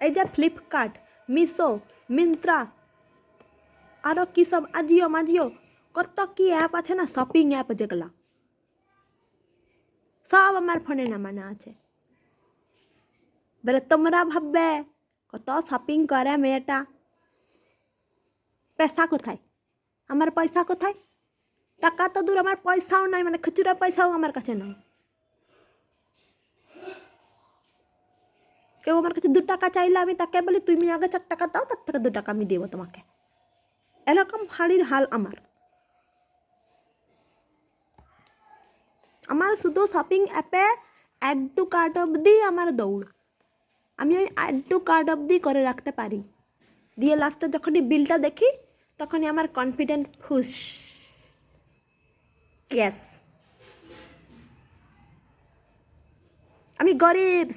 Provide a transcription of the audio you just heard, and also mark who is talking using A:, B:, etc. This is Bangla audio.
A: এই যে ফ্লিপকার্ট, মিশো, মিন্ত্রা, আরও কী সব আজিও মাজিও কত কি অ্যাপ আছে না, শপিং অ্যাপ যেগুলা সব আমার ফোনে নামানো আছে। এবারে তোমরা ভাববে কত শপিং করে মেয়েটা, পয়সা কোথায়? আমার পয়সা কোথায়? টাকা তো দূর, আমার পয়সাও নাই, মানে খুচরা পয়সাও আমার কাছে নাই। কেউ আমার কাছে 2 টাকা চাইলে আমি তাকে বলি তুমি আগে 4 টাকা দাও, তার থেকে 2 টাকা আমি দেবো তোমাকে। এরকম হাড়ির হাল আমার। আমার শুধু শপিং অ্যাপে অ্যাড টু কার্ট অবধি আমার দৌড়। আমি ওই অ্যাড টু কার্ট অবধি করে রাখতে পারি, দিয়ে লাস্টে যখনই বিলটা দেখি তখনই আমার কনফিডেন্ট ফুস। গ্যাস, আমি গরিব।